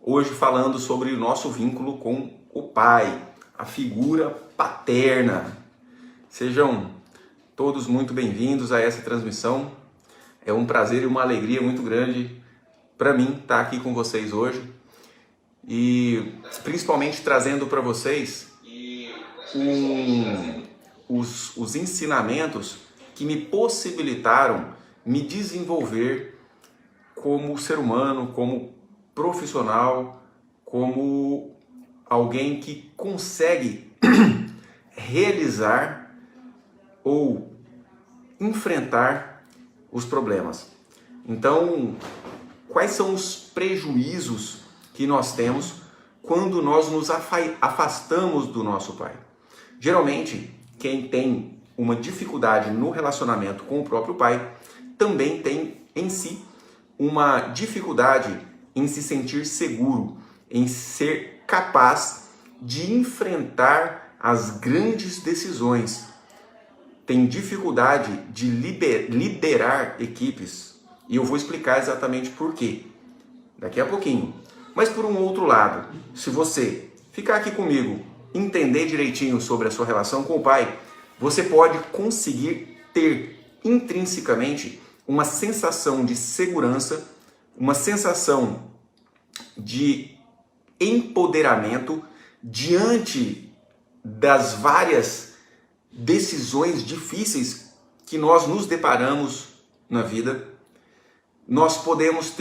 hoje falando sobre o nosso vínculo com o pai, a figura paterna. Sejam todos muito bem-vindos a essa transmissão. É um prazer e uma alegria muito grande para mim estar aqui com vocês hoje e principalmente trazendo para vocês os ensinamentos que me possibilitaram me desenvolver como ser humano, como profissional, como alguém que consegue realizar ou enfrentar os problemas. Então, quais são os prejuízos que nós temos quando nós nos afastamos do nosso pai? Geralmente, quem tem uma dificuldade no relacionamento com o próprio pai também tem em si uma dificuldade em se sentir seguro, em ser capaz de enfrentar as grandes decisões. Tem dificuldade de liderar equipes. E eu vou explicar exatamente por quê daqui a pouquinho. Mas por um outro lado, se você ficar aqui comigo, entender direitinho sobre a sua relação com o pai, você pode conseguir ter intrinsecamente uma sensação de segurança, uma sensação de empoderamento diante das várias decisões difíceis que nós nos deparamos na vida. Nós podemos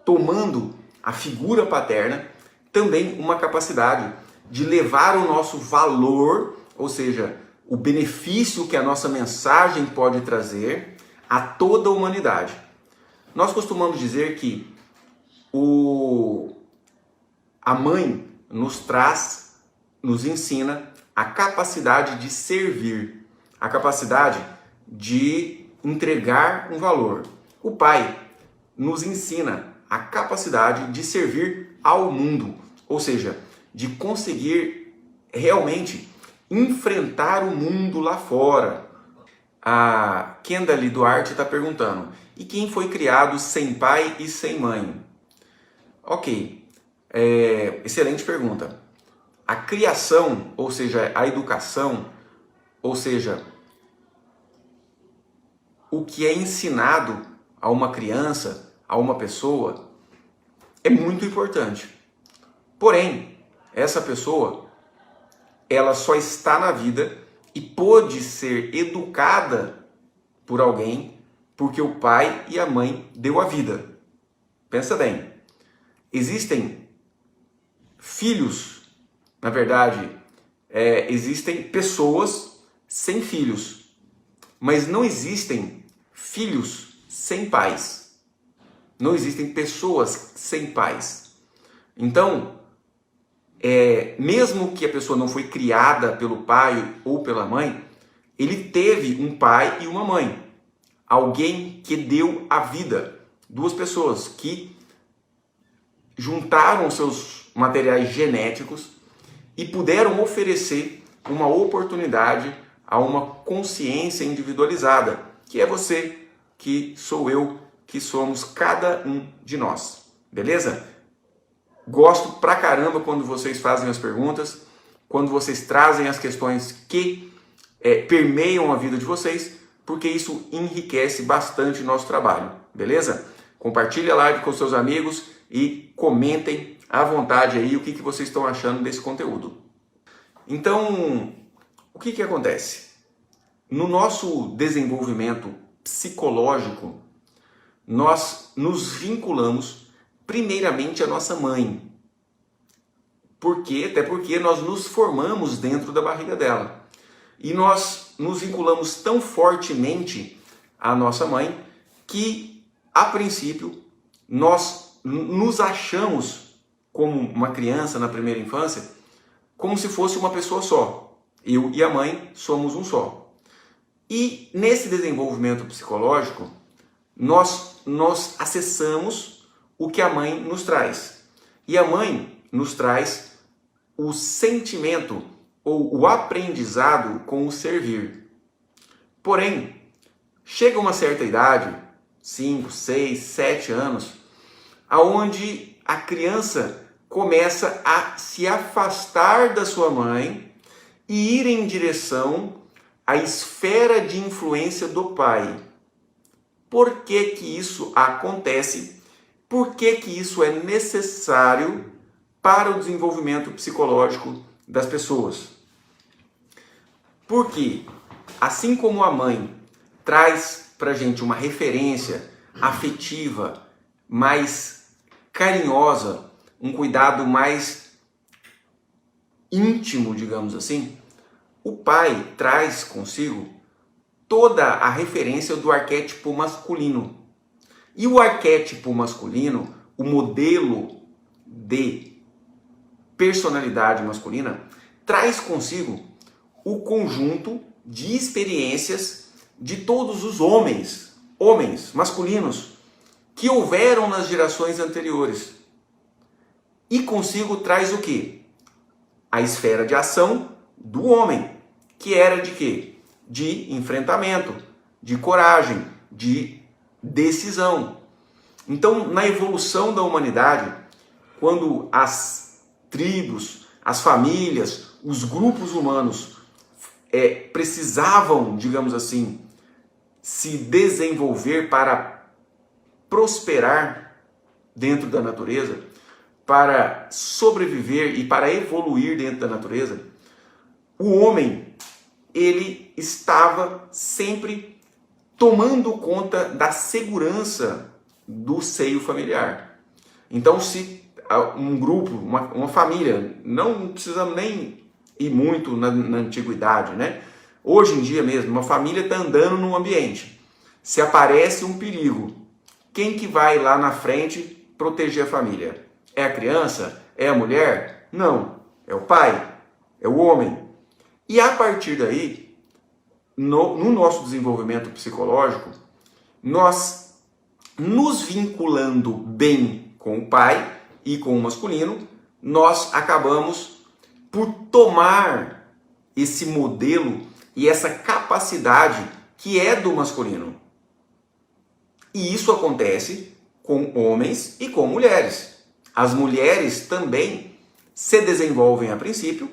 tomando a figura paterna, também uma capacidade de levar o nosso valor, ou seja, o benefício que a nossa mensagem pode trazer a toda a humanidade. Nós costumamos dizer que a mãe nos ensina a capacidade de servir, a capacidade de entregar um valor. O pai nos ensina a capacidade de servir ao mundo, ou seja, de conseguir realmente enfrentar o mundo lá fora. A Kendali Duarte está perguntando, e quem foi criado sem pai e sem mãe? Ok, excelente pergunta. A criação, ou seja, a educação, ou seja, o que é ensinado a uma criança, a uma pessoa, é muito importante. Porém, essa pessoa, ela só está na vida e pôde ser educada por alguém porque o pai e a mãe deu a vida. Pensa bem, existem filhos, na verdade, existem pessoas sem filhos, mas não existem filhos sem pais. Não existem pessoas sem pais. Então, mesmo que a pessoa não foi criada pelo pai ou pela mãe, ele teve um pai e uma mãe. Alguém que deu a vida. Duas pessoas que juntaram seus materiais genéticos e puderam oferecer uma oportunidade a uma consciência individualizada, que é você, que sou eu, que somos cada um de nós. Beleza? Gosto pra caramba quando vocês fazem as perguntas, quando vocês trazem as questões que permeiam a vida de vocês, porque isso enriquece bastante o nosso trabalho, beleza? Compartilhe a live com seus amigos e comentem à vontade aí o que vocês estão achando desse conteúdo. Então, o que acontece? No nosso desenvolvimento psicológico, nós nos vinculamos primeiramente a nossa mãe. Por quê? Até porque nós nos formamos dentro da barriga dela. E nós nos vinculamos tão fortemente à nossa mãe que, a princípio, nós nos achamos, como uma criança na primeira infância, como se fosse uma pessoa só. Eu e a mãe somos um só. E nesse desenvolvimento psicológico, nós acessamos o que a mãe nos traz. E a mãe nos traz o sentimento ou o aprendizado com o servir. Porém, chega uma certa idade, 5, 6, 7 anos, aonde a criança começa a se afastar da sua mãe e ir em direção à esfera de influência do pai. Por que que isso acontece? Por que que isso é necessário para o desenvolvimento psicológico das pessoas? Porque, assim como a mãe traz para a gente uma referência afetiva, mais carinhosa, um cuidado mais íntimo, digamos assim, o pai traz consigo toda a referência do arquétipo masculino. E o arquétipo masculino, o modelo de personalidade masculina, traz consigo o conjunto de experiências de todos os homens masculinos, que houveram nas gerações anteriores. E consigo traz o quê? A esfera de ação do homem, que era de quê? De enfrentamento, de coragem, de decisão. Então, na evolução da humanidade, quando as tribos, as famílias, os grupos humanos precisavam, digamos assim, se desenvolver para prosperar dentro da natureza, para sobreviver e para evoluir dentro da natureza, o homem, ele estava sempre tomando conta da segurança do seio familiar. Então, se um grupo, uma família, não precisamos nem ir muito na antiguidade, né? Hoje em dia mesmo, uma família está andando num ambiente. Se aparece um perigo, quem que vai lá na frente proteger a família? É a criança? É a mulher? Não. É o pai? É o homem? E a partir daí, no nosso desenvolvimento psicológico, nós nos vinculando bem com o pai e com o masculino, nós acabamos por tomar esse modelo e essa capacidade que é do masculino. E isso acontece com homens e com mulheres. As mulheres também se desenvolvem, a princípio,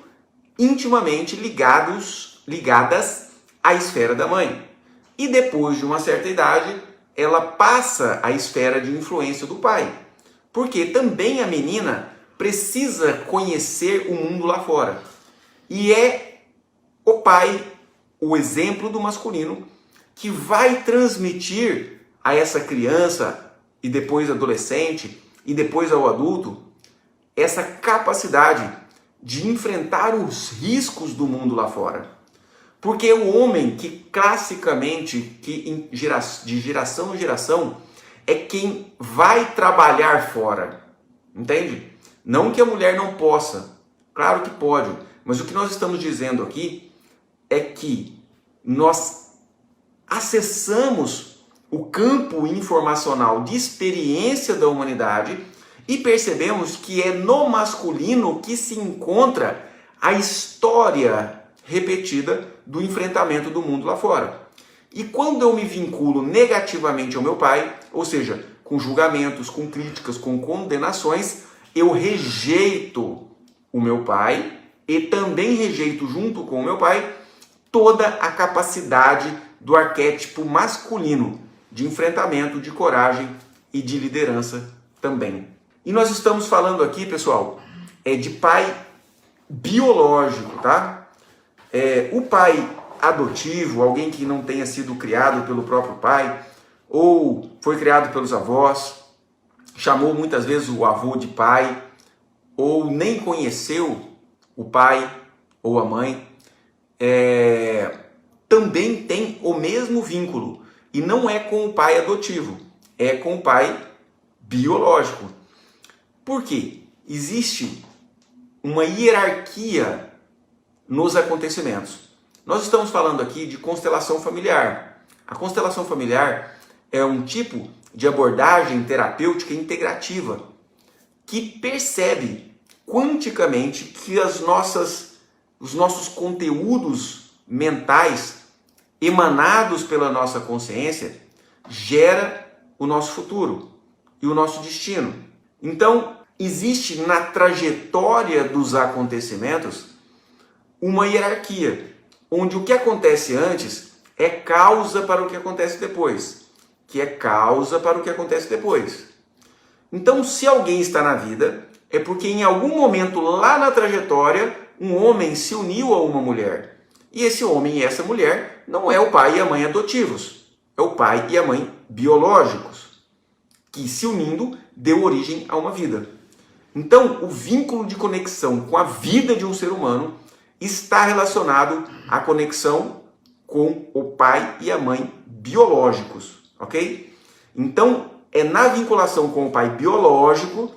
intimamente ligadas à esfera da mãe. E depois de uma certa idade, ela passa à esfera de influência do pai. Porque também a menina precisa conhecer o mundo lá fora. E é o pai, o exemplo do masculino, que vai transmitir a essa criança e depois adolescente e depois ao adulto essa capacidade de enfrentar os riscos do mundo lá fora. Porque o homem que classicamente, de geração em geração, é quem vai trabalhar fora. Entende? Não que a mulher não possa, claro que pode, mas o que nós estamos dizendo aqui é que nós acessamos o campo informacional de experiência da humanidade e percebemos que é no masculino que se encontra a história repetida do enfrentamento do mundo lá fora. E quando eu me vinculo negativamente ao meu pai, ou seja, com julgamentos, com críticas, com condenações, eu rejeito o meu pai e também rejeito junto com o meu pai toda a capacidade do arquétipo masculino de enfrentamento, de coragem e de liderança também. E nós estamos falando aqui, pessoal, de pai biológico, tá? O pai adotivo, alguém que não tenha sido criado pelo próprio pai, ou foi criado pelos avós, chamou muitas vezes o avô de pai, ou nem conheceu o pai ou a mãe, também tem o mesmo vínculo. E não é com o pai adotivo, é com o pai biológico. Por quê? Existe uma hierarquia nos acontecimentos. Nós estamos falando aqui de constelação familiar. A constelação familiar é um tipo de abordagem terapêutica integrativa que percebe quanticamente que os nossos conteúdos mentais emanados pela nossa consciência gera o nosso futuro. e o nosso destino. Então, existe na trajetória dos acontecimentos uma hierarquia, onde o que acontece antes é causa para o que acontece depois, que é causa para o que acontece depois. Então, se alguém está na vida, é porque em algum momento lá na trajetória, um homem se uniu a uma mulher. E esse homem e essa mulher não é o pai e a mãe adotivos, é o pai e a mãe biológicos, que se unindo deu origem a uma vida. Então, o vínculo de conexão com a vida de um ser humano está relacionado à conexão com o pai e a mãe biológicos, ok? Então, é na vinculação com o pai biológico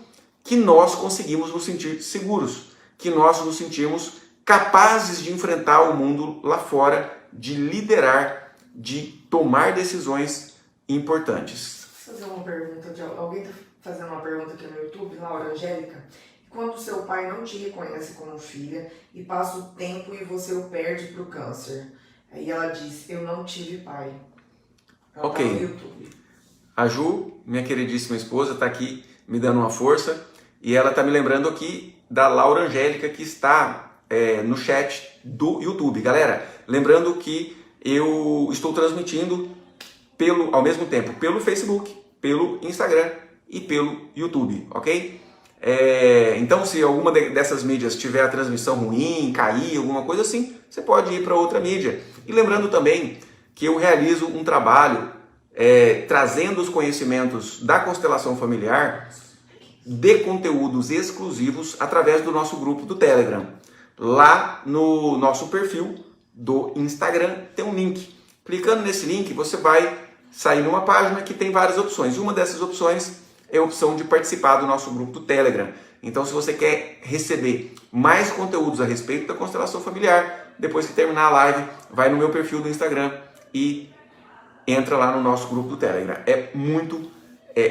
que nós conseguimos nos sentir seguros, que nós nos sentimos capazes de enfrentar o mundo lá fora, de liderar, de tomar decisões importantes. Vou fazer uma pergunta, alguém está fazendo uma pergunta aqui no YouTube, Laura Angélica. Quando seu pai não te reconhece como filha e passa o tempo e você o perde para o câncer? Aí ela diz, eu não tive pai. Ela ok. Tá no YouTube. A Ju, minha queridíssima esposa, está aqui me dando uma força e ela está me lembrando aqui da Laura Angélica que está no chat do YouTube. Galera, lembrando que eu estou transmitindo ao mesmo tempo pelo Facebook, pelo Instagram e pelo YouTube, ok? Então, se alguma dessas mídias tiver a transmissão ruim, cair, alguma coisa assim, você pode ir para outra mídia. E lembrando também que eu realizo um trabalho trazendo os conhecimentos da constelação familiar de conteúdos exclusivos através do nosso grupo do Telegram. Lá no nosso perfil do Instagram tem um link. Clicando nesse link, você vai sair numa página que tem várias opções. Uma dessas opções é a opção de participar do nosso grupo do Telegram. Então, se você quer receber mais conteúdos a respeito da constelação familiar, depois que terminar a live, vai no meu perfil do Instagram e entra lá no nosso grupo do Telegram. É muito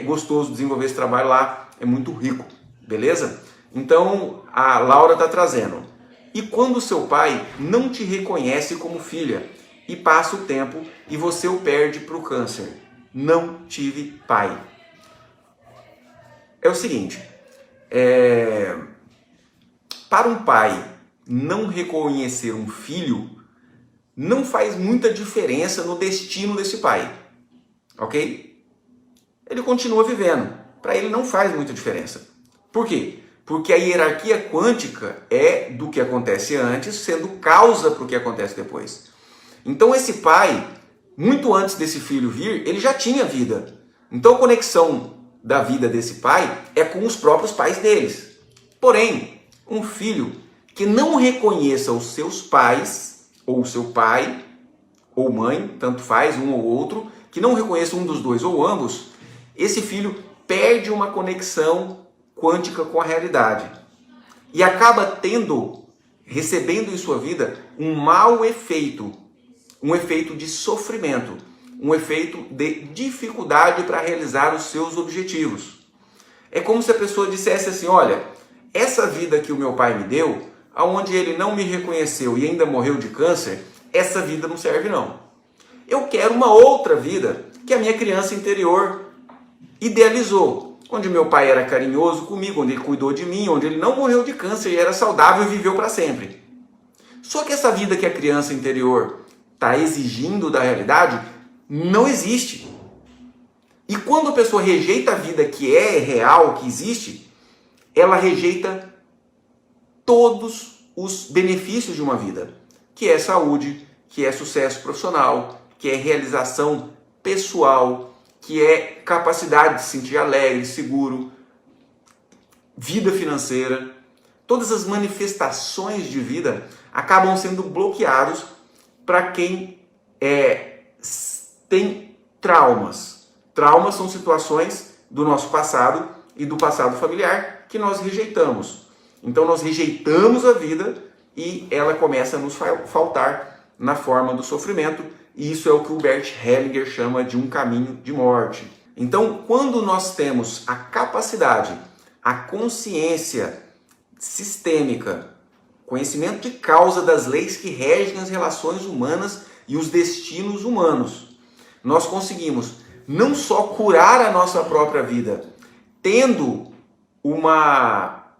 gostoso desenvolver esse trabalho lá, é muito rico, beleza? Então, a Laura está trazendo. E quando seu pai não te reconhece como filha e passa o tempo e você o perde para o câncer? Não tive pai. É o seguinte, para um pai não reconhecer um filho, não faz muita diferença no destino desse pai, ok? Ele continua vivendo, para ele não faz muita diferença. Por quê? Porque a hierarquia quântica é do que acontece antes, sendo causa para o que acontece depois. Então esse pai, muito antes desse filho vir, ele já tinha vida. Então a conexão da vida desse pai é com os próprios pais deles. Porém, um filho que não reconheça os seus pais, ou o seu pai, ou mãe, tanto faz, um ou outro, que não reconheça um dos dois ou ambos, esse filho perde uma conexão quântica com a realidade e acaba recebendo em sua vida um mau efeito, um efeito de sofrimento, um efeito de dificuldade para realizar os seus objetivos. É como se a pessoa dissesse assim, olha, essa vida que o meu pai me deu, aonde ele não me reconheceu e ainda morreu de câncer, essa vida não serve não. Eu quero uma outra vida que a minha criança interior idealizou, onde meu pai era carinhoso comigo, onde ele cuidou de mim, onde ele não morreu de câncer e era saudável e viveu para sempre. Só que essa vida que a criança interior está exigindo da realidade não existe. E quando a pessoa rejeita a vida que é real, que existe, ela rejeita todos os benefícios de uma vida, que é saúde, que é sucesso profissional, que é realização pessoal, que é capacidade de se sentir alegre, seguro, vida financeira. Todas as manifestações de vida acabam sendo bloqueados para quem tem traumas. Traumas são situações do nosso passado e do passado familiar que nós rejeitamos. Então nós rejeitamos a vida e ela começa a nos faltar na forma do sofrimento. E isso é o que o Bert Hellinger chama de um caminho de morte. Então, quando nós temos a capacidade, a consciência sistêmica, conhecimento de causa das leis que regem as relações humanas e os destinos humanos, nós conseguimos não só curar a nossa própria vida, tendo uma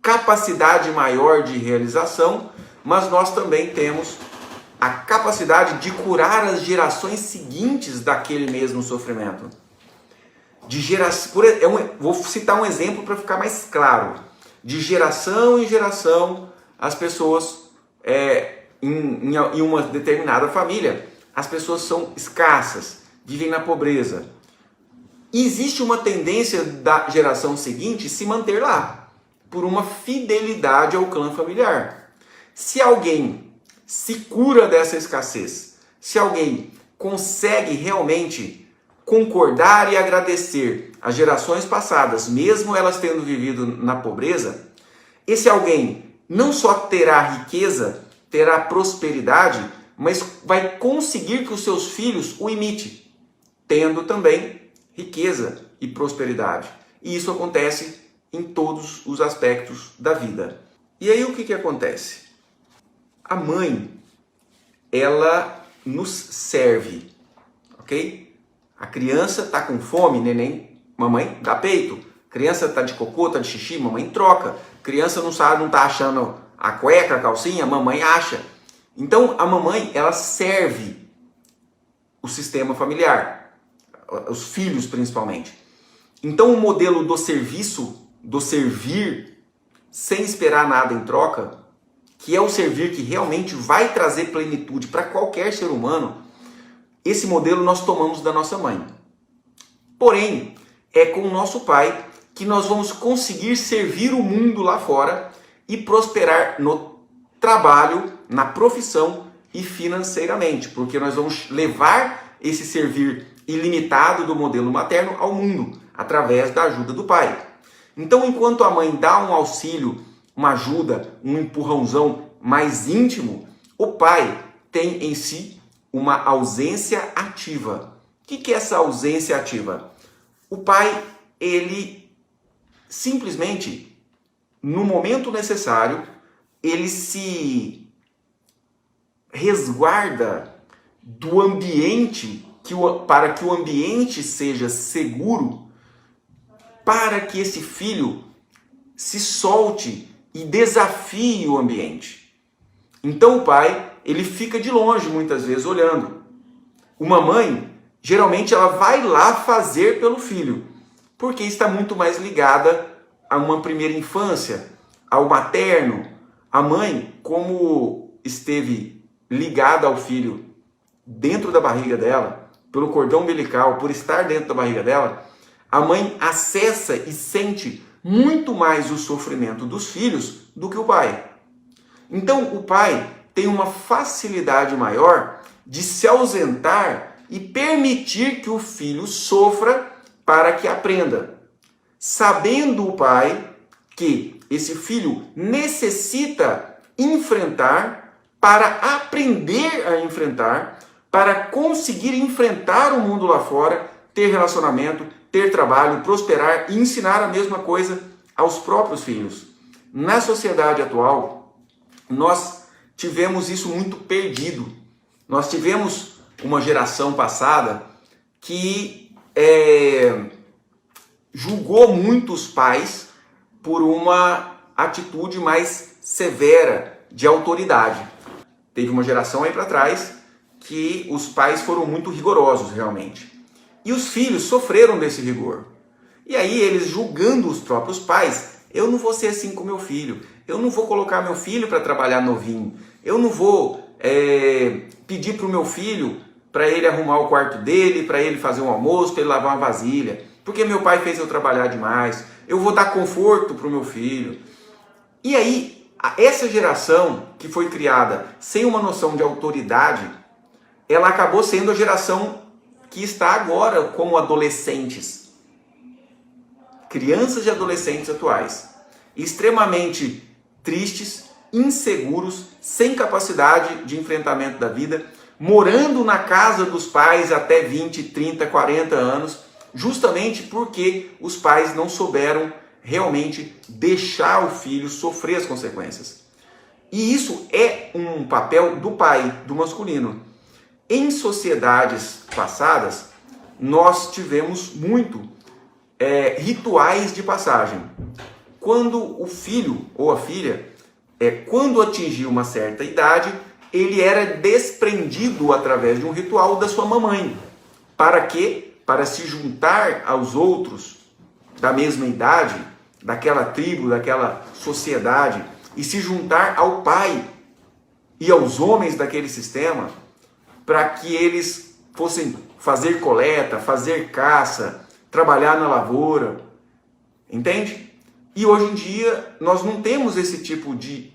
capacidade maior de realização, mas nós também temos a capacidade de curar as gerações seguintes daquele mesmo sofrimento. Vou citar um exemplo para ficar mais claro. De geração em geração, as pessoas, em uma determinada família, as pessoas são escassas, vivem na pobreza. E existe uma tendência da geração seguinte se manter lá, por uma fidelidade ao clã familiar. Se alguém se cura dessa escassez, se alguém consegue realmente concordar e agradecer as gerações passadas, mesmo elas tendo vivido na pobreza, esse alguém não só terá riqueza, terá prosperidade, mas vai conseguir que os seus filhos o imitem, tendo também riqueza e prosperidade. E isso acontece em todos os aspectos da vida. E aí o que acontece? A mãe, ela nos serve, ok? A criança está com fome, neném, mamãe dá peito. Criança está de cocô, está de xixi, mamãe troca. Criança não está achando a cueca, a calcinha, mamãe acha. Então a mamãe, ela serve o sistema familiar, os filhos principalmente. Então o modelo do serviço, do servir, sem esperar nada em troca, que é o servir que realmente vai trazer plenitude para qualquer ser humano, esse modelo nós tomamos da nossa mãe. Porém, é com o nosso pai que nós vamos conseguir servir o mundo lá fora e prosperar no trabalho, na profissão e financeiramente, porque nós vamos levar esse servir ilimitado do modelo materno ao mundo, através da ajuda do pai. Então, enquanto a mãe dá um auxílio, uma ajuda, um empurrãozão mais íntimo, o pai tem em si uma ausência ativa. O que é essa ausência ativa? O pai, ele simplesmente, no momento necessário, ele se resguarda do ambiente, para que o ambiente seja seguro, para que esse filho se solte e desafie o ambiente. Então o pai, ele fica de longe muitas vezes olhando. Uma mãe, geralmente ela vai lá fazer pelo filho, porque está muito mais ligada a uma primeira infância, ao materno. A mãe, como esteve ligada ao filho dentro da barriga dela, pelo cordão umbilical, por estar dentro da barriga dela, a mãe acessa e sente muito mais o sofrimento dos filhos do que o pai. Então o pai tem uma facilidade maior de se ausentar e permitir que o filho sofra para que aprenda. Sabendo o pai que esse filho necessita enfrentar para aprender a enfrentar, para conseguir enfrentar o mundo lá fora, ter relacionamento, ter trabalho, prosperar e ensinar a mesma coisa aos próprios filhos. Na sociedade atual, nós tivemos isso muito perdido. Nós tivemos uma geração passada que julgou muito os pais por uma atitude mais severa de autoridade. Teve uma geração aí para trás que os pais foram muito rigorosos realmente. E os filhos sofreram desse rigor. E aí eles julgando os próprios pais, eu não vou ser assim com meu filho, eu não vou colocar meu filho para trabalhar novinho, eu não vou pedir para o meu filho para ele arrumar o quarto dele, para ele fazer um almoço, para ele lavar uma vasilha, porque meu pai fez eu trabalhar demais, eu vou dar conforto para o meu filho. E aí, essa geração que foi criada sem uma noção de autoridade, ela acabou sendo a geração que está agora como adolescentes, crianças e adolescentes atuais, extremamente tristes, inseguros, sem capacidade de enfrentamento da vida, morando na casa dos pais até 20, 30, 40 anos, justamente porque os pais não souberam realmente deixar o filho sofrer as consequências. E isso é um papel do pai, do masculino. Em sociedades passadas, nós tivemos muito rituais de passagem. Quando o filho ou a filha, quando atingia uma certa idade, ele era desprendido através de um ritual da sua mamãe. Para quê? Para se juntar aos outros da mesma idade, daquela tribo, daquela sociedade, e se juntar ao pai e aos homens daquele sistema, para que eles fossem fazer coleta, fazer caça, trabalhar na lavoura. Entende? E hoje em dia nós não temos esse tipo de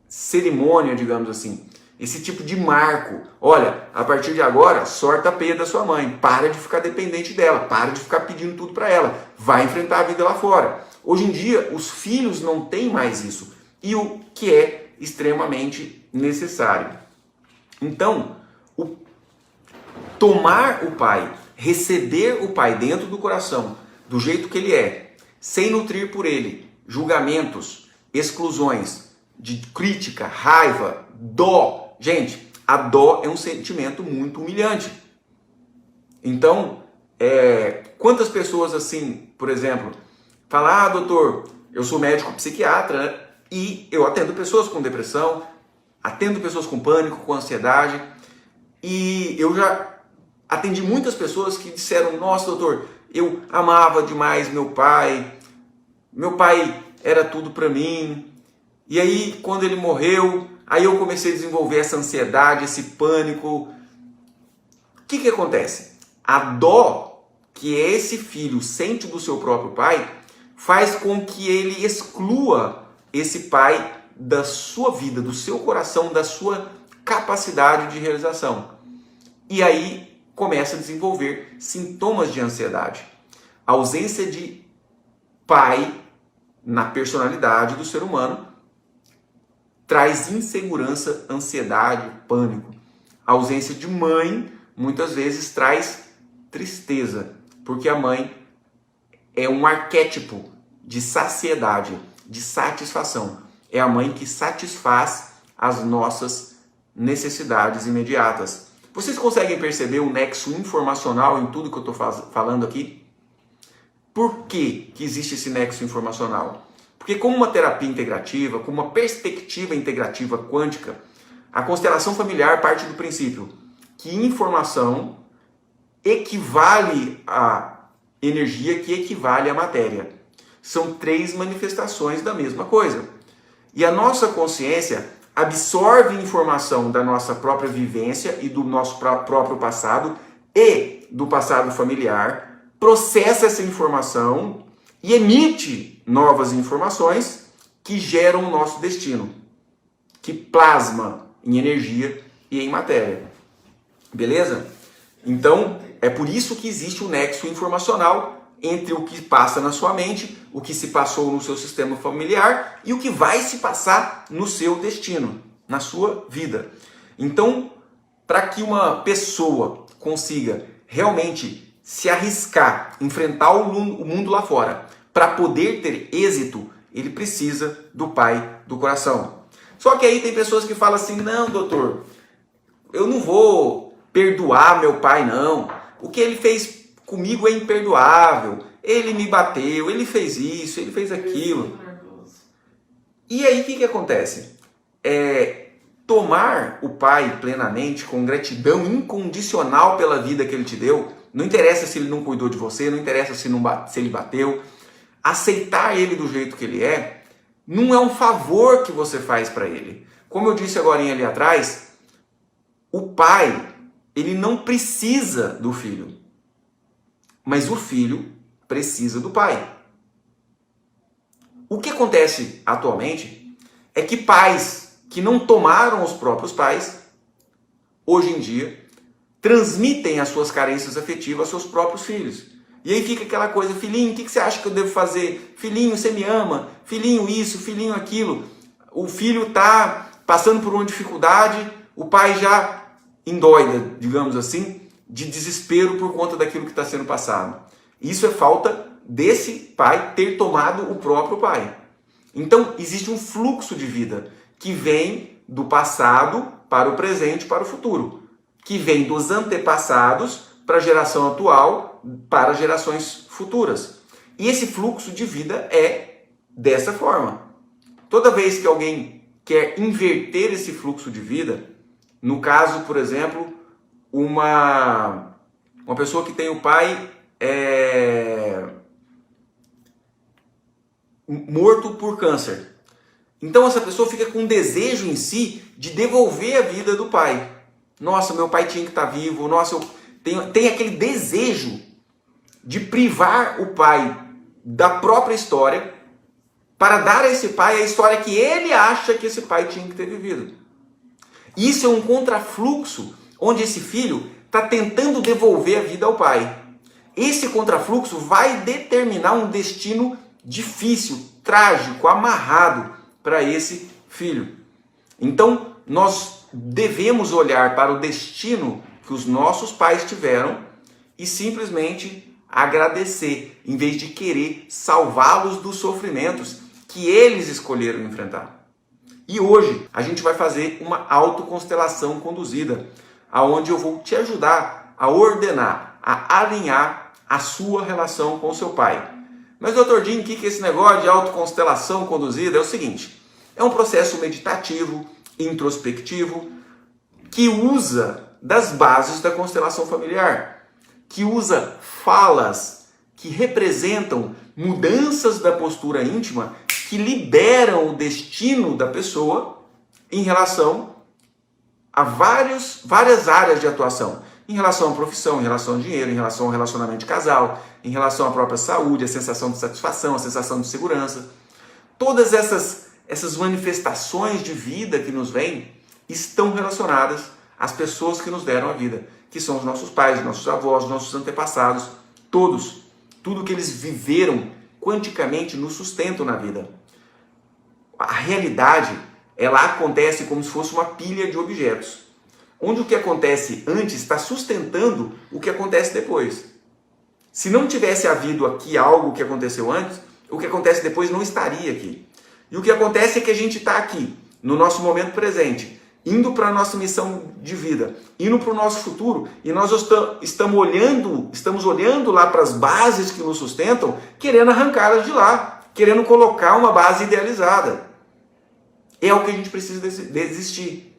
cerimônia, digamos assim, esse tipo de marco. Olha, a partir de agora, sorta a peia da sua mãe, para de ficar dependente dela, para de ficar pedindo tudo para ela, vai enfrentar a vida lá fora. Hoje em dia, os filhos não têm mais isso, e o que é extremamente necessário. Então, tomar o pai, receber o pai dentro do coração, do jeito que ele é, sem nutrir por ele julgamentos, exclusões, de crítica, raiva, dó. Gente, a dó é um sentimento muito humilhante. Então, quantas pessoas assim, por exemplo, falam, doutor, eu sou médico psiquiatra, né? E eu atendo pessoas com depressão, atendo pessoas com pânico, com ansiedade, e eu já atendi muitas pessoas que disseram, nossa, doutor, eu amava demais meu pai era tudo para mim, e aí quando ele morreu, aí eu comecei a desenvolver essa ansiedade, esse pânico. O que acontece? A dó que esse filho sente do seu próprio pai faz com que ele exclua esse pai da sua vida, do seu coração, da sua capacidade de realização. E aí começa a desenvolver sintomas de ansiedade. A ausência de pai na personalidade do ser humano traz insegurança, ansiedade, pânico. A ausência de mãe muitas vezes traz tristeza, porque a mãe é um arquétipo de saciedade, de satisfação. É a mãe que satisfaz as nossas necessidades imediatas. Vocês conseguem perceber o nexo informacional em tudo que eu estou falando aqui? Por que existe esse nexo informacional? Porque como uma terapia integrativa, como uma perspectiva integrativa quântica, a constelação familiar parte do princípio que informação equivale à energia, que equivale à matéria. São três manifestações da mesma coisa. E a nossa consciência absorve informação da nossa própria vivência e do nosso próprio passado e do passado familiar, processa essa informação e emite novas informações que geram o nosso destino, que plasma em energia e em matéria. Beleza? Então, é por isso que existe um nexo informacional entre o que passa na sua mente, o que se passou no seu sistema familiar e o que vai se passar no seu destino, na sua vida. Então, para que uma pessoa consiga realmente se arriscar, enfrentar o mundo lá fora, para poder ter êxito, ele precisa do pai do coração. Só que aí tem pessoas que falam assim, não, doutor, eu não vou perdoar meu pai, não. O que ele fez comigo é imperdoável. Ele me bateu, ele fez isso, ele fez aquilo. E aí o que acontece? Tomar o pai plenamente, com gratidão incondicional pela vida que ele te deu, não interessa se ele não cuidou de você, não interessa se ele bateu, aceitar ele do jeito que ele é, não é um favor que você faz para ele. Como eu disse agora ali atrás, o pai, ele não precisa do filho, mas o filho precisa do pai. O que acontece atualmente é que pais que não tomaram os próprios pais, hoje em dia, transmitem as suas carências afetivas aos seus próprios filhos. E aí fica aquela coisa, filhinho, o que você acha que eu devo fazer? Filhinho, você me ama? Filhinho isso, filhinho aquilo. O filho está passando por uma dificuldade, o pai já endoida, digamos assim, de desespero por conta daquilo que está sendo passado. Isso é falta desse pai ter tomado o próprio pai. Então, existe um fluxo de vida que vem do passado para o presente, para o futuro. Que vem dos antepassados para a geração atual para gerações futuras. E esse fluxo de vida é dessa forma. Toda vez que alguém quer inverter esse fluxo de vida, no caso, por exemplo, uma pessoa que tem o pai morto por câncer. Então essa pessoa fica com um desejo em si de devolver a vida do pai. Nossa, meu pai tinha que estar vivo. Nossa, tem aquele desejo de privar o pai da própria história para dar a esse pai a história que ele acha que esse pai tinha que ter vivido. Isso é um contrafluxo onde esse filho está tentando devolver a vida ao pai. Esse contrafluxo vai determinar um destino difícil, trágico, amarrado para esse filho. Então, nós devemos olhar para o destino que os nossos pais tiveram e simplesmente agradecer, em vez de querer salvá-los dos sofrimentos que eles escolheram enfrentar. E hoje a gente vai fazer uma autoconstelação conduzida, aonde eu vou te ajudar a ordenar, a alinhar a sua relação com o seu pai. Mas, doutor Jim, o que é esse negócio de autoconstelação conduzida? É o seguinte, é um processo meditativo, introspectivo, que usa das bases da constelação familiar, que usa falas que representam mudanças da postura íntima que liberam o destino da pessoa em relação a várias áreas de atuação. Em relação à profissão, em relação ao dinheiro, em relação ao relacionamento de casal, em relação à própria saúde, a sensação de satisfação, a sensação de segurança. Todas essas manifestações de vida que nos vêm estão relacionadas às pessoas que nos deram a vida, que são os nossos pais, os nossos avós, os nossos antepassados, todos. Tudo que eles viveram quanticamente nos sustentam na vida. A realidade, ela acontece como se fosse uma pilha de objetos, onde o que acontece antes está sustentando o que acontece depois. Se não tivesse havido aqui algo que aconteceu antes, o que acontece depois não estaria aqui. E o que acontece é que a gente está aqui, no nosso momento presente, indo para a nossa missão de vida, indo para o nosso futuro, e nós estamos olhando lá para as bases que nos sustentam, querendo arrancá-las de lá, querendo colocar uma base idealizada. É o que a gente precisa desistir.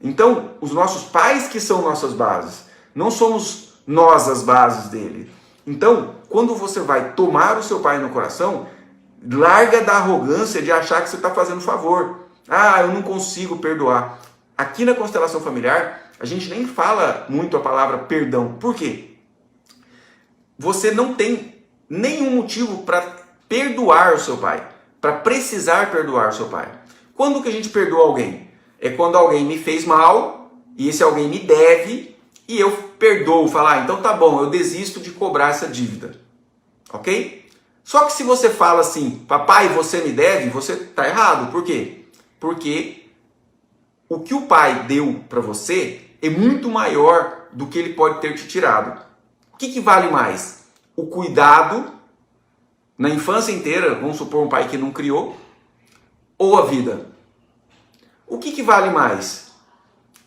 Então, os nossos pais que são nossas bases, não somos nós as bases dele. Então, quando você vai tomar o seu pai no coração, larga da arrogância de achar que você está fazendo favor. Ah, eu não consigo perdoar. Aqui na constelação familiar, a gente nem fala muito a palavra perdão. Por quê? Você não tem nenhum motivo para perdoar o seu pai, para precisar perdoar o seu pai. Quando que a gente perdoa alguém? É quando alguém me fez mal, e esse alguém me deve, e eu perdoo, falar, então tá bom, eu desisto de cobrar essa dívida. Ok? Só que se você fala assim, papai, você me deve, você está errado. Por quê? Porque o que o pai deu para você é muito maior do que ele pode ter te tirado. O que vale mais? O cuidado na infância inteira, vamos supor um pai que não criou, ou a vida? O que vale mais?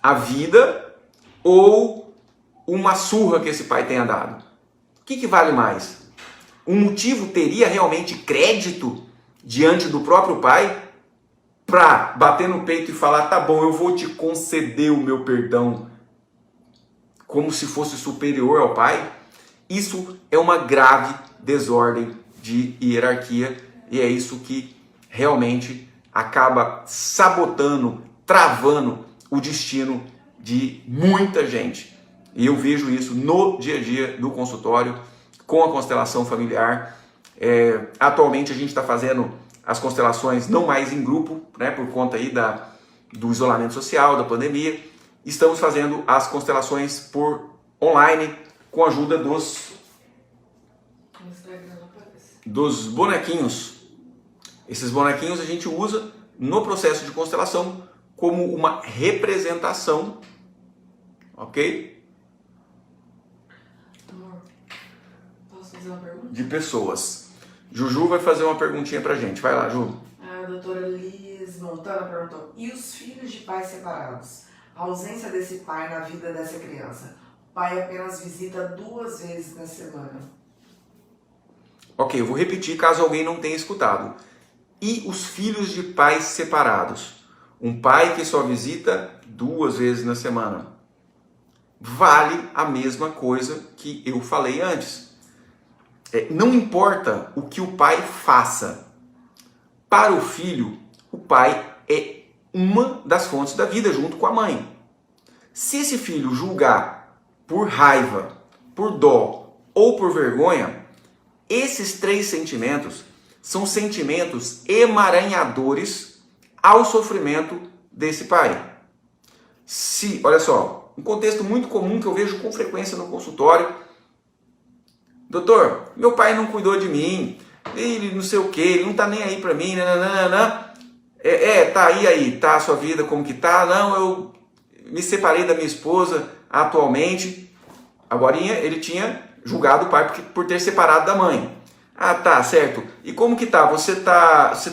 A vida ou uma surra que esse pai tenha dado? O que vale mais? Um motivo teria realmente crédito diante do próprio pai para bater no peito e falar, tá bom, eu vou te conceder o meu perdão como se fosse superior ao pai? Isso é uma grave desordem de hierarquia e é isso que realmente acaba sabotando, travando o destino de muita gente. E eu vejo isso no dia a dia do consultório, com a constelação familiar. Atualmente a gente está fazendo as constelações não mais em grupo, né, por conta aí do isolamento social, da pandemia. Estamos fazendo as constelações por online, com a ajuda dos bonequinhos. Esses bonequinhos a gente usa no processo de constelação como uma representação, ok? Amor, posso fazer uma pergunta? De pessoas. Juju vai fazer uma perguntinha pra gente. Vai lá, Ju. A doutora Liz Montana perguntou, e os filhos de pais separados? A ausência desse pai na vida dessa criança, pai apenas visita 2 vezes na semana. Ok, eu vou repetir caso alguém não tenha escutado. E os filhos de pais separados? Um pai que só visita 2 vezes na semana. Vale a mesma coisa que eu falei antes. Não importa o que o pai faça. Para o filho, o pai é uma das fontes da vida junto com a mãe. Se esse filho julgar por raiva, por dó ou por vergonha, esses 3 sentimentos são sentimentos emaranhadores ao sofrimento desse pai. Olha só, um contexto muito comum que eu vejo com frequência no consultório: doutor, meu pai não cuidou de mim, ele não sei o que, ele não tá nem aí pra mim, nananana. Tá aí, tá a sua vida como que tá? Não, eu me separei da minha esposa atualmente. Agorinha ele tinha julgado o pai por ter separado da mãe. Ah, tá, certo. E como que tá? Você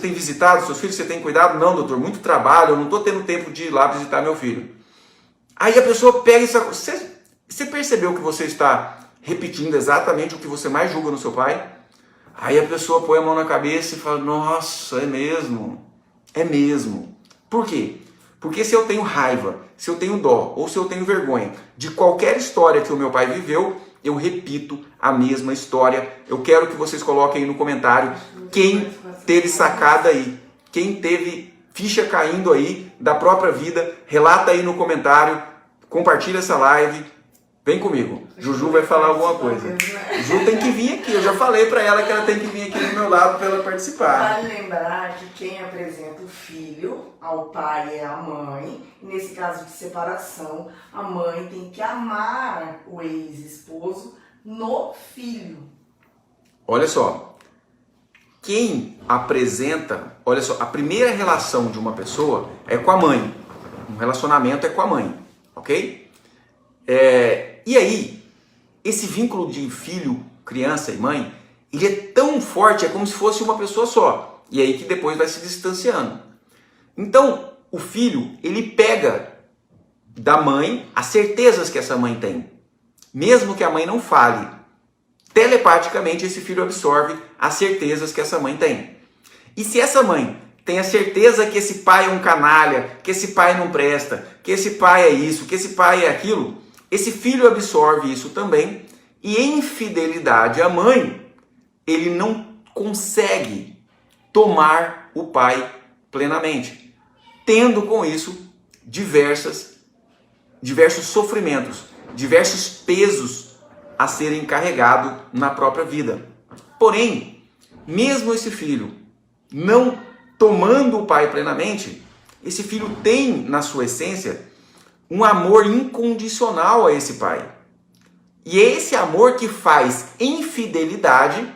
tem visitado seus filhos? Você tem cuidado? Não, doutor, muito trabalho, eu não tô tendo tempo de ir lá visitar meu filho. Aí a pessoa pega isso. Você percebeu que você está repetindo exatamente o que você mais julga no seu pai? Aí a pessoa põe a mão na cabeça e fala: nossa, é mesmo. É mesmo. Por quê? Porque se eu tenho raiva, se eu tenho dó ou se eu tenho vergonha de qualquer história que o meu pai viveu, eu repito a mesma história. Eu quero que vocês coloquem aí no comentário quem teve sacada aí, quem teve ficha caindo aí da própria vida. Relata aí no comentário, compartilha essa live. Vem comigo, Juju vai falar alguma coisa. Ju tem que vir aqui, eu já falei pra ela que ela tem que vir aqui do meu lado pra ela participar. Vale lembrar que quem apresenta o filho ao pai é a mãe. E nesse caso de separação, a mãe tem que amar o ex-esposo no filho. Olha só, quem apresenta, olha só, a primeira relação de uma pessoa é com a mãe. Um relacionamento é com a mãe, ok? E aí, esse vínculo de filho, criança e mãe, ele é tão forte, é como se fosse uma pessoa só. E aí que depois vai se distanciando. Então, o filho, ele pega da mãe as certezas que essa mãe tem. Mesmo que a mãe não fale, telepaticamente esse filho absorve as certezas que essa mãe tem. E se essa mãe tem a certeza que esse pai é um canalha, que esse pai não presta, que esse pai é isso, que esse pai é aquilo, esse filho absorve isso também, e em fidelidade à mãe, ele não consegue tomar o pai plenamente, tendo com isso diversos sofrimentos, diversos pesos a serem carregados na própria vida. Porém, mesmo esse filho não tomando o pai plenamente, esse filho tem na sua essência um amor incondicional a esse pai. E é esse amor que faz, em fidelidade,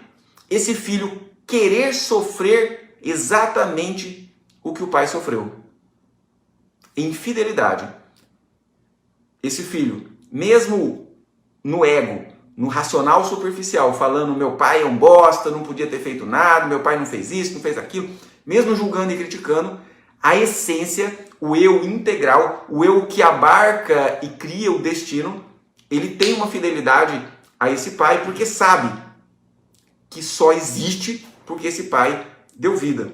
esse filho querer sofrer exatamente o que o pai sofreu. Em fidelidade. Esse filho, mesmo no ego, no racional superficial, falando meu pai é um bosta, não podia ter feito nada, meu pai não fez isso, não fez aquilo, mesmo julgando e criticando, a essência, o eu integral, o eu que abarca e cria o destino, ele tem uma fidelidade a esse pai porque sabe que só existe porque esse pai deu vida.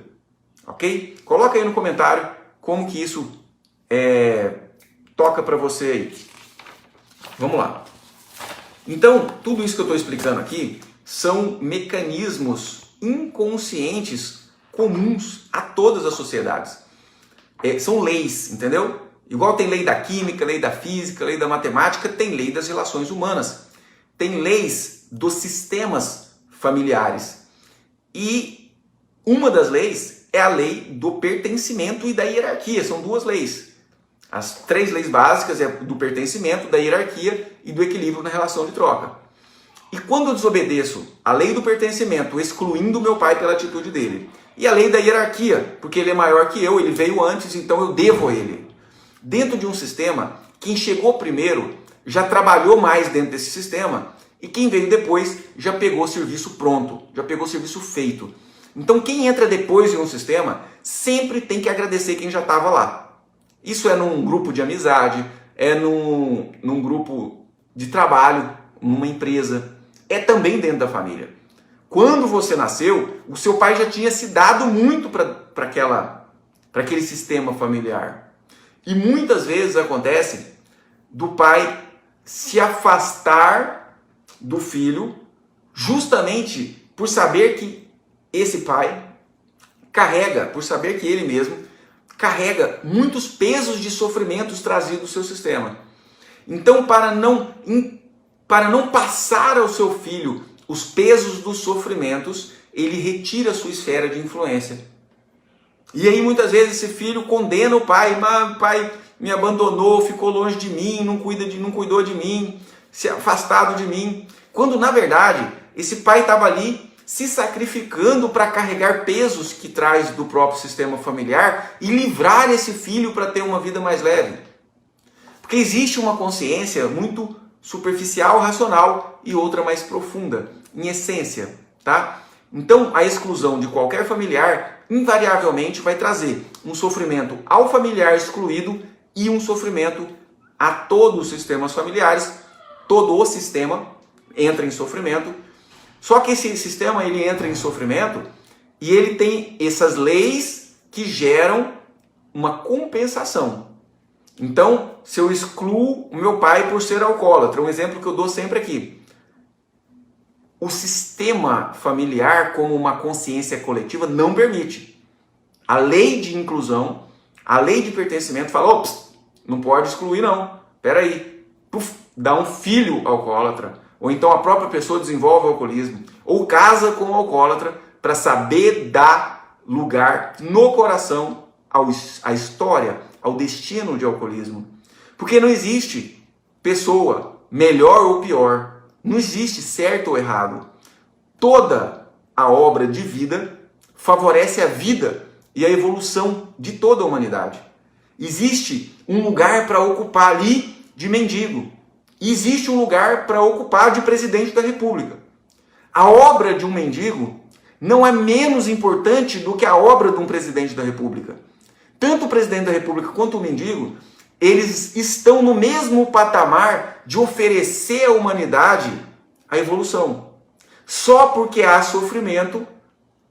Ok? Coloca aí no comentário como que isso toca para você aí. Vamos lá. Então, tudo isso que eu estou explicando aqui são mecanismos inconscientes comuns a todas as sociedades. São leis, entendeu? Igual tem lei da química, lei da física, lei da matemática, tem lei das relações humanas. Tem leis dos sistemas familiares. E uma das leis é a lei do pertencimento e da hierarquia. São 2 leis. As 3 leis básicas é do pertencimento, da hierarquia e do equilíbrio na relação de troca. E quando eu desobedeço a lei do pertencimento, excluindo meu pai pela atitude dele, e a lei da hierarquia, porque ele é maior que eu, ele veio antes, então eu devo a ele. Dentro de um sistema, quem chegou primeiro já trabalhou mais dentro desse sistema, e quem veio depois já pegou o serviço pronto, já pegou o serviço feito. Então quem entra depois em um sistema sempre tem que agradecer quem já estava lá. Isso é num grupo de amizade, é num grupo de trabalho, numa empresa, é também dentro da família. Quando você nasceu, o seu pai já tinha se dado muito para aquele sistema familiar. E muitas vezes acontece do pai se afastar do filho justamente por saber que esse pai carrega, por saber que ele mesmo carrega muitos pesos de sofrimentos trazidos do seu sistema. Então, para não passar ao seu filho os pesos dos sofrimentos, ele retira a sua esfera de influência. E aí muitas vezes esse filho condena o pai, mas o pai me abandonou, ficou longe de mim, não cuidou de mim, se afastado de mim. Quando na verdade esse pai estava ali se sacrificando para carregar pesos que traz do próprio sistema familiar e livrar esse filho para ter uma vida mais leve. Porque existe uma consciência muito superficial, racional e outra mais profunda, em essência, tá? Então, a exclusão de qualquer familiar invariavelmente vai trazer um sofrimento ao familiar excluído e um sofrimento a todos os sistemas familiares. Todo o sistema entra em sofrimento. Só que esse sistema ele entra em sofrimento e ele tem essas leis que geram uma compensação. Então, se eu excluo o meu pai por ser alcoólatra, um exemplo que eu dou sempre aqui. O sistema familiar, como uma consciência coletiva, não permite. A lei de inclusão, a lei de pertencimento fala, ops, não pode excluir não, peraí, dá um filho alcoólatra, ou então a própria pessoa desenvolve o alcoolismo, ou casa com o alcoólatra para saber dar lugar no coração à história, ao destino de alcoolismo. Porque não existe pessoa melhor ou pior, não existe certo ou errado. Toda a obra de vida favorece a vida e a evolução de toda a humanidade. Existe um lugar para ocupar ali de mendigo. E existe um lugar para ocupar de presidente da República. A obra de um mendigo não é menos importante do que a obra de um presidente da República. Tanto o presidente da República quanto o mendigo, eles estão no mesmo patamar de oferecer à humanidade a evolução. Só porque há sofrimento,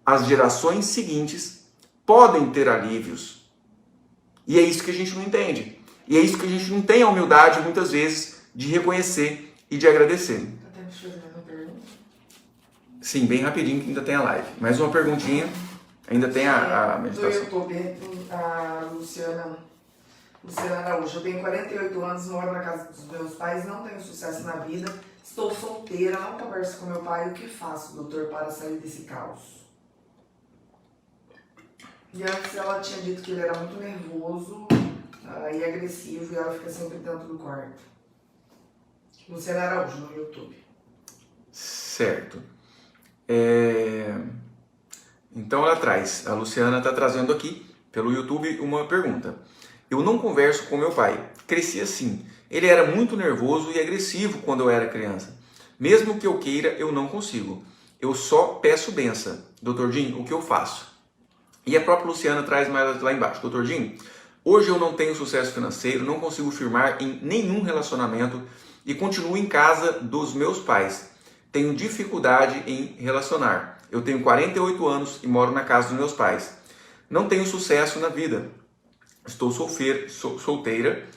as gerações seguintes podem ter alívios. E é isso que a gente não entende. E é isso que a gente não tem a humildade, muitas vezes, de reconhecer e de agradecer. Tá tendo que fazer mais uma pergunta? Sim, bem rapidinho que ainda tem a live. Mais uma perguntinha, ainda tem a meditação. Do YouTube, a Luciana Araújo. Eu tenho 48 anos, moro na casa dos meus pais, não tenho sucesso na vida, estou solteira, não converso com meu pai. O que faço, doutor, para sair desse caos? E antes ela tinha dito que ele era muito nervoso e agressivo e ela fica sempre dentro do quarto. Luciana Araújo, no YouTube. Certo. Então ela traz, a Luciana está trazendo aqui pelo YouTube uma pergunta. Eu não converso com meu pai. Cresci assim. Ele era muito nervoso e agressivo quando eu era criança. Mesmo que eu queira, eu não consigo. Eu só peço benção. Dr. Jim, o que eu faço? E a própria Luciana traz mais lá embaixo. Dr. Jim, hoje eu não tenho sucesso financeiro, não consigo firmar em nenhum relacionamento e continuo em casa dos meus pais. Tenho dificuldade em relacionar. Eu tenho 48 anos e moro na casa dos meus pais. Não tenho sucesso na vida. Estou solteira.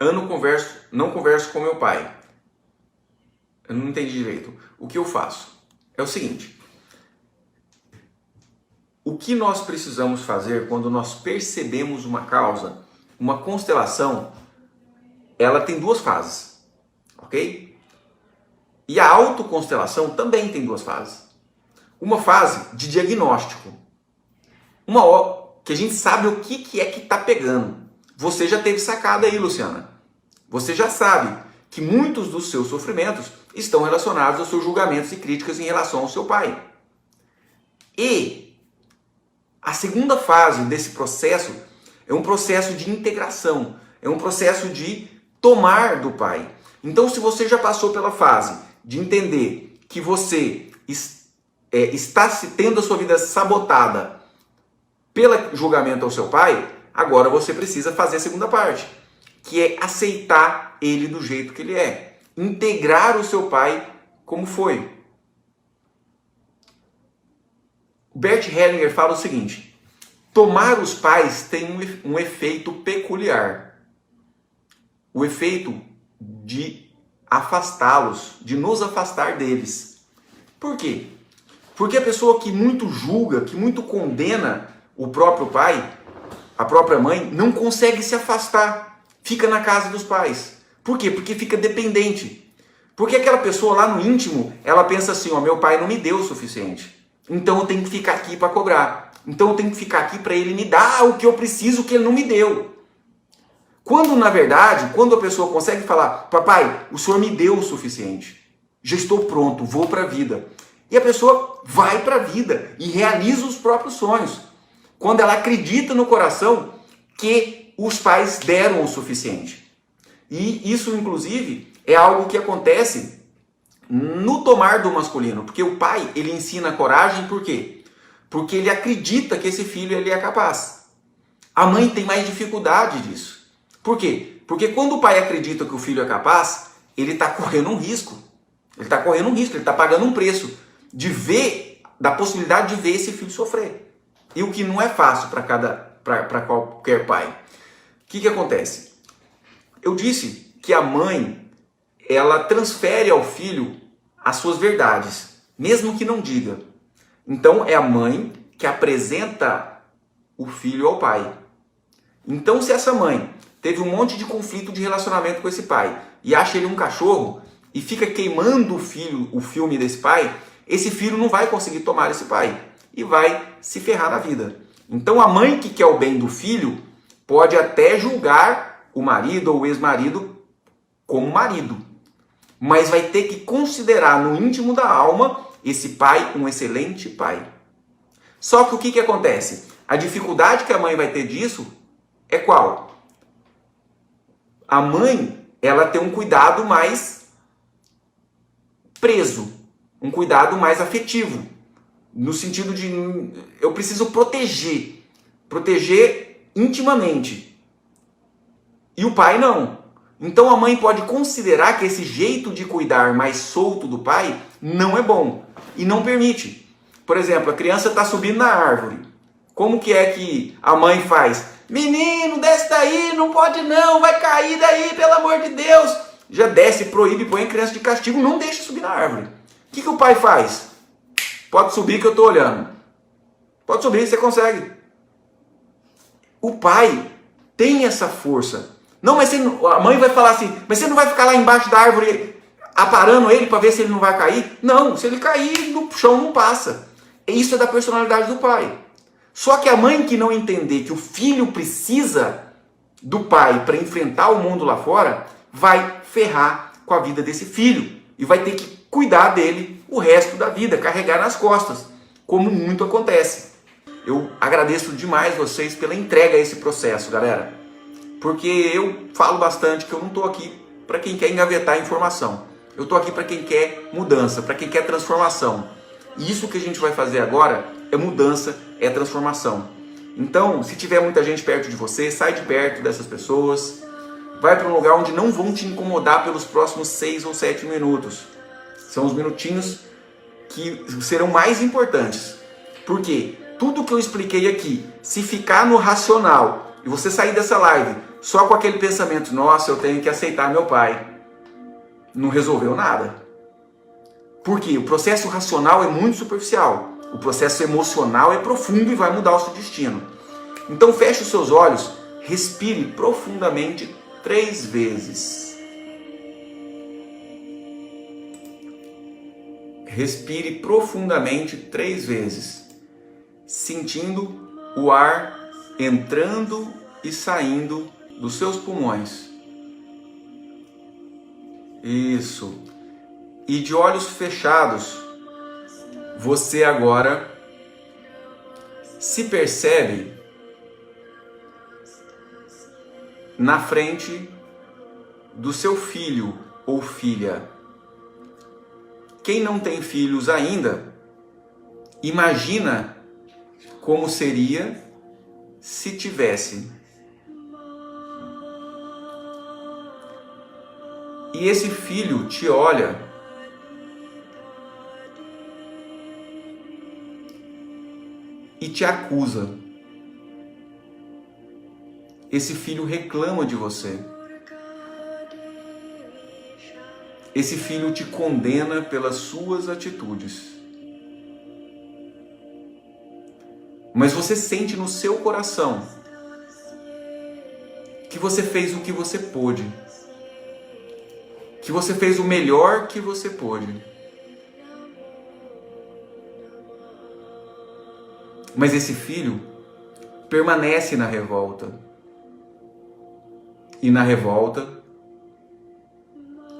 Não converso com meu pai. Eu não entendi direito. O que eu faço? É o seguinte. O que nós precisamos fazer quando nós percebemos uma causa, uma constelação, ela tem duas fases, ok? E a autoconstelação também tem duas fases. Uma fase de diagnóstico, que a gente sabe o que é que está pegando. Você já teve sacada aí, Luciana. Você já sabe que muitos dos seus sofrimentos estão relacionados aos seus julgamentos e críticas em relação ao seu pai. E a segunda fase desse processo é um processo de integração, é um processo de tomar do pai. Então, se você já passou pela fase de entender que você está tendo a sua vida sabotada pelo julgamento ao seu pai, agora você precisa fazer a segunda parte, que é aceitar ele do jeito que ele é. Integrar o seu pai como foi. Bert Hellinger fala o seguinte: tomar os pais tem um efeito peculiar. O efeito de afastá-los, de nos afastar deles. Por quê? Porque a pessoa que muito julga, que muito condena o próprio pai, a própria mãe, não consegue se afastar. Fica na casa dos pais. Por quê? Porque fica dependente. Porque aquela pessoa lá no íntimo, ela pensa assim, ó, meu pai não me deu o suficiente. Então eu tenho que ficar aqui para cobrar. Então eu tenho que ficar aqui para ele me dar o que eu preciso que ele não me deu. Quando, na verdade, quando a pessoa consegue falar, papai, o senhor me deu o suficiente. Já estou pronto, vou para a vida. E a pessoa vai para a vida e realiza os próprios sonhos. Quando ela acredita no coração que os pais deram o suficiente. E isso, inclusive, é algo que acontece no tomar do masculino. Porque o pai, ele ensina coragem, por quê? Porque ele acredita que esse filho ele é capaz. A mãe tem mais dificuldade disso. Por quê? Porque quando o pai acredita que o filho é capaz, ele está correndo um risco. Ele está correndo um risco, ele está pagando um preço de ver, da possibilidade de ver esse filho sofrer. E o que não é fácil para qualquer pai. O que acontece? Eu disse que a mãe, ela transfere ao filho as suas verdades, mesmo que não diga. Então é a mãe que apresenta o filho ao pai. Então se essa mãe teve um monte de conflito de relacionamento com esse pai e acha ele um cachorro e fica queimando o filme desse pai, esse filho não vai conseguir tomar esse pai e vai se ferrar na vida. Então a mãe que quer o bem do filho pode até julgar o marido ou o ex-marido como marido, mas vai ter que considerar no íntimo da alma esse pai um excelente pai. Só que o que acontece? A dificuldade que a mãe vai ter disso é qual? A mãe, ela tem um cuidado mais preso, um cuidado mais afetivo, no sentido de eu preciso proteger intimamente. E o pai não. Então a mãe pode considerar que esse jeito de cuidar mais solto do pai não é bom e não permite. Por exemplo, a criança está subindo na árvore. Como que é que a mãe faz? Menino, desce daí, não pode não, vai cair daí, pelo amor de Deus. Já desce, proíbe, põe a criança de castigo, não deixa subir na árvore. O que o pai faz? Pode subir que eu estou olhando. Pode subir, você consegue. O pai tem essa força. Não, mas a mãe vai falar assim, mas você não vai ficar lá embaixo da árvore aparando ele para ver se ele não vai cair? Não, se ele cair, no chão não passa. Isso é da personalidade do pai. Só que a mãe que não entender que o filho precisa do pai para enfrentar o mundo lá fora, vai ferrar com a vida desse filho e vai ter que cuidar dele o resto da vida, carregar nas costas, como muito acontece. Eu agradeço demais vocês pela entrega a esse processo, galera. Porque eu falo bastante que eu não estou aqui para quem quer engavetar a informação. Eu estou aqui para quem quer mudança, para quem quer transformação. E isso que a gente vai fazer agora é mudança, é transformação. Então, se tiver muita gente perto de você, sai de perto dessas pessoas. Vai para um lugar onde não vão te incomodar pelos próximos 6 ou 7 minutos. São os minutinhos que serão mais importantes. Por quê? Tudo que eu expliquei aqui, se ficar no racional e você sair dessa live só com aquele pensamento, nossa, eu tenho que aceitar meu pai, não resolveu nada. Por quê? O processo racional é muito superficial. O processo emocional é profundo e vai mudar o seu destino. Então feche os seus olhos, respire profundamente 3 vezes. Respire profundamente 3 vezes, sentindo o ar entrando e saindo dos seus pulmões. Isso. E de olhos fechados, você agora se percebe na frente do seu filho ou filha. Quem não tem filhos ainda, imagina como seria se tivesse. E esse filho te olha e te acusa. Esse filho reclama de você. Esse filho te condena pelas suas atitudes. Mas você sente no seu coração que você fez o que você pôde. Que você fez o melhor que você pôde. Mas esse filho permanece na revolta. E na revolta,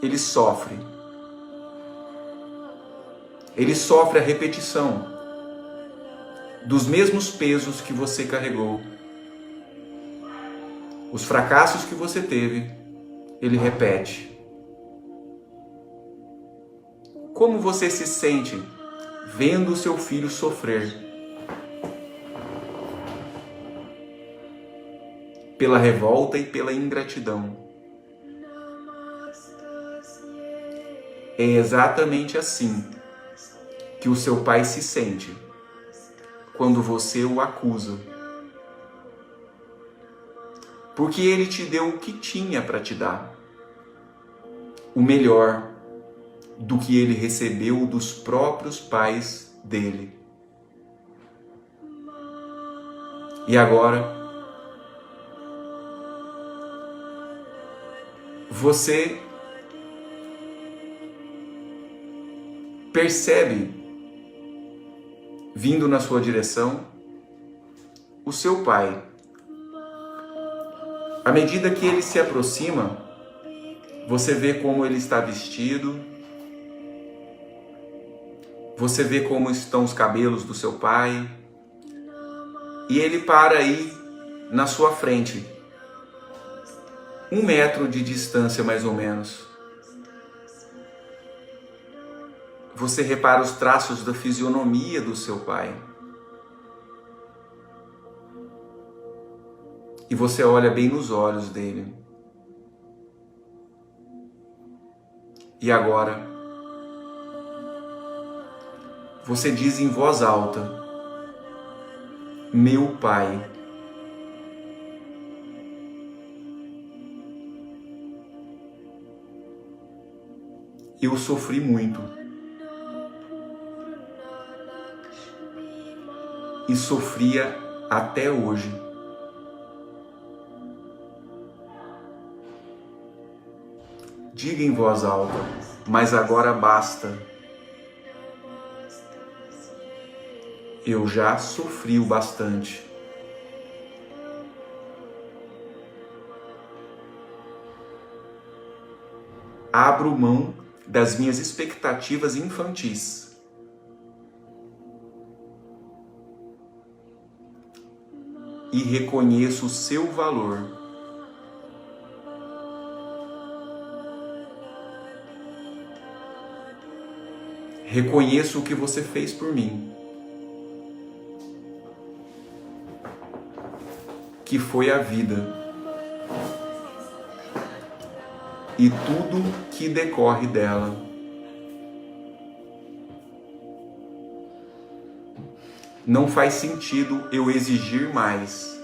ele sofre. Ele sofre a repetição dos mesmos pesos que você carregou. Os fracassos que você teve, ele repete. Como você se sente vendo o seu filho sofrer? Pela revolta e pela ingratidão. É exatamente assim que o seu pai se sente quando você o acusa. Porque ele te deu o que tinha para te dar. O melhor do que ele recebeu dos próprios pais dele. E agora, você percebe, vindo na sua direção, o seu pai. À medida que ele se aproxima, você vê como ele está vestido, você vê como estão os cabelos do seu pai, e ele para aí na sua frente, 1 metro de distância mais ou menos. Você repara os traços da fisionomia do seu pai. E você olha bem nos olhos dele. E agora, você diz em voz alta: meu pai. Eu sofri muito. E sofria até hoje. Diga em voz alta, mas agora basta. Eu já sofri o bastante. Abro mão das minhas expectativas infantis. E reconheço o seu valor. Reconheço o que você fez por mim. Que foi a vida. E tudo que decorre dela. Não faz sentido eu exigir mais.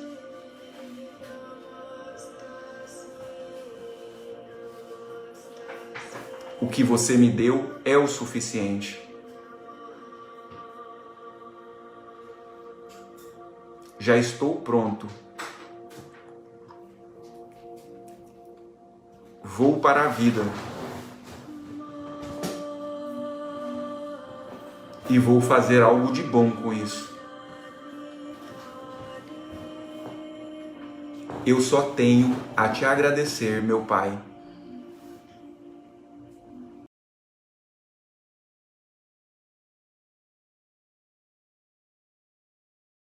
O que você me deu é o suficiente. Já estou pronto. Vou para a vida. E vou fazer algo de bom com isso. Eu só tenho a te agradecer, meu Pai.